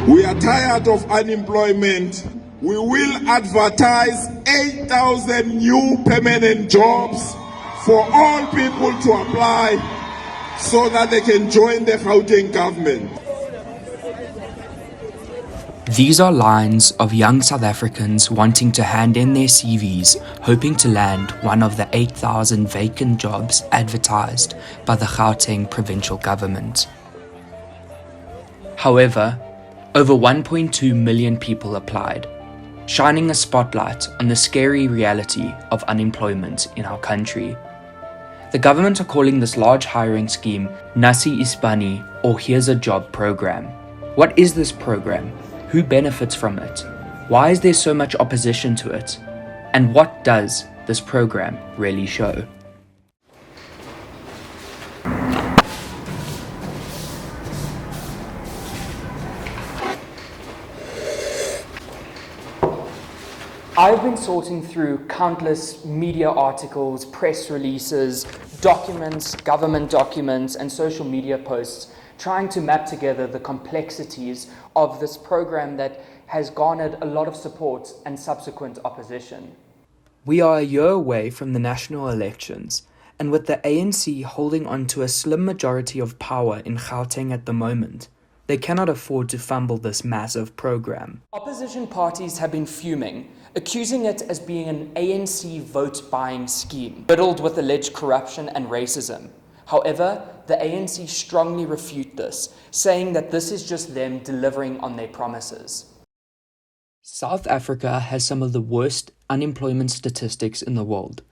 We are tired of unemployment. We will advertise 8,000 new permanent jobs for all people to apply so that they can join the Gauteng government. These are lines of young South Africans wanting to hand in their CVs, hoping to land one of the 8,000 vacant jobs advertised by the Gauteng provincial government. However, over 1.2 million people applied, shining a spotlight on the scary reality of unemployment in our country. The government are calling this large hiring scheme Nasi, iSpani, or Here's a Job program. What is this program? Who benefits from it? Why is there so much opposition to it? And what does this program really show? I've been sorting through countless media articles, press releases, documents, government documents, and social media posts, trying to map together the complexities of this program that has garnered a lot of support and subsequent opposition. We are a year away from the national elections, and with the ANC holding on to a slim majority of power in Gauteng at the moment, they cannot afford to fumble this massive program. Opposition parties have been fuming, accusing it as being an ANC vote-buying scheme, riddled with alleged corruption and racism. However, the ANC strongly refute this, saying that this is just them delivering on their promises. South Africa has some of the worst unemployment statistics in the world,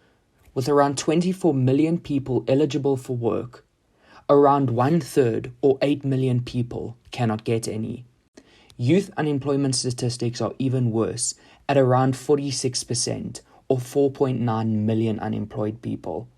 with around 24 million people eligible for work. Around 1/3 or 8 million people cannot get any. Youth unemployment statistics are even worse, at around 46% or 4.9 million unemployed people.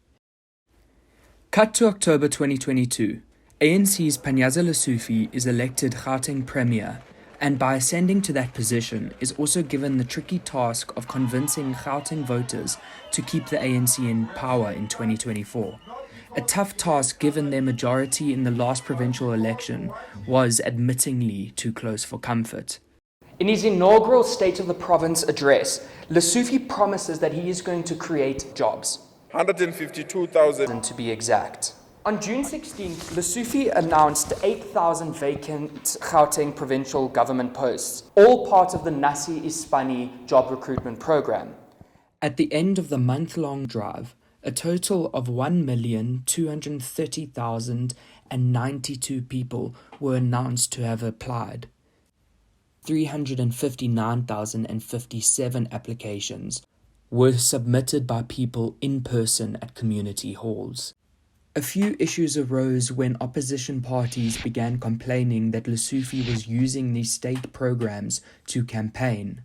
Cut to October 2022, ANC's Panyaza Lesufi is elected Gauteng Premier, and by ascending to that position is also given the tricky task of convincing Gauteng voters to keep the ANC in power in 2024. A tough task given their majority in the last provincial election was admittingly too close for comfort. In his inaugural State of the Province address, Lesufi promises that he is going to create jobs. 152,000 to be exact. On June 16th, Lesufi announced 8,000 vacant Gauteng provincial government posts, all part of the Nasi, iSpani job recruitment program. At the end of the month-long drive, a total of 1,230,092 people were announced to have applied. 359,057 applications were submitted by people in person at community halls. A few issues arose when opposition parties began complaining that Lesufi was using these state programs to campaign,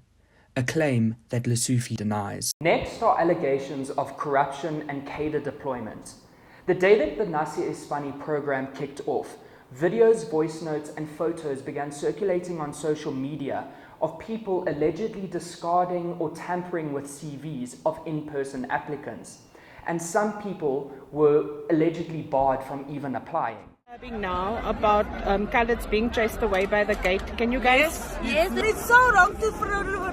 a claim that Lesufi denies. Next are allegations of corruption and cadre deployment. The day that the Nasi iSpani program kicked off, videos, voice notes, and photos began circulating on social media of people allegedly discarding or tampering with CVs of in-person applicants. And some people were allegedly barred from even applying. Now about colours being chased away by the gate. Can you guys? Yes, it's so wrong to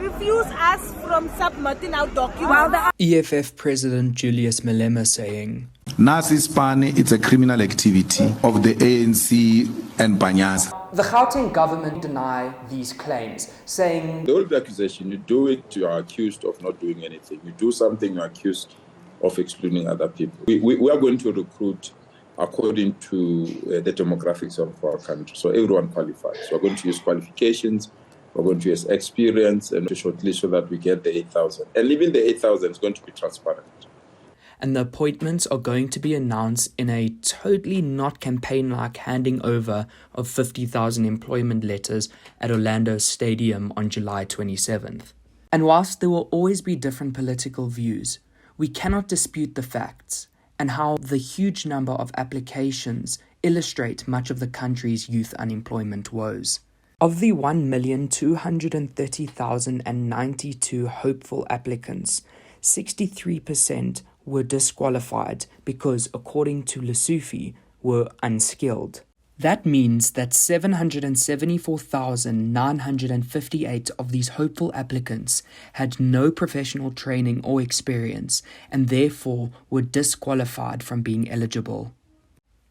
refuse us from submitting our documents. EFF President Julius Malema saying, Nasi iSpani, it's a criminal activity of the ANC and Panyaza. The Gauteng government deny these claims, saying, The old accusation, you do it, you are accused of not doing anything. You do something, you are accused of excluding other people. We are going to recruit according to the demographics of our country. So everyone qualifies. So we're going to use qualifications, we're going to use experience and to shortlist so that we get the 8,000. And even the 8,000 is going to be transparent. And the appointments are going to be announced in a totally not campaign-like handing over of 50,000 employment letters at Orlando Stadium on July 27th. And whilst there will always be different political views, we cannot dispute the facts and how the huge number of applications illustrate much of the country's youth unemployment woes. Of the 1,230,092 hopeful applicants, 63% were disqualified because, according to Lesufi, were unskilled. That means that 774,958 of these hopeful applicants had no professional training or experience and therefore were disqualified from being eligible.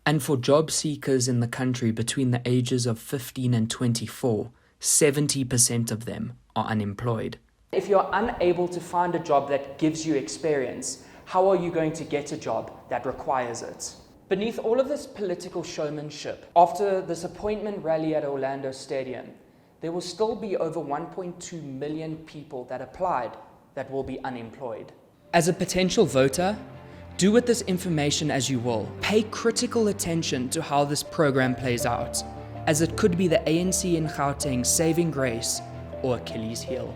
And for job seekers in the country between the ages of 15 and 24, 70% of them are unemployed. If you're unable to find a job that gives you experience, how are you going to get a job that requires it? Beneath all of this political showmanship, after this appointment rally at Orlando Stadium, there will still be over 1.2 million people that applied that will be unemployed. As a potential voter, do with this information as you will. Pay critical attention to how this program plays out, as it could be the ANC in Gauteng's saving grace or Achilles heel.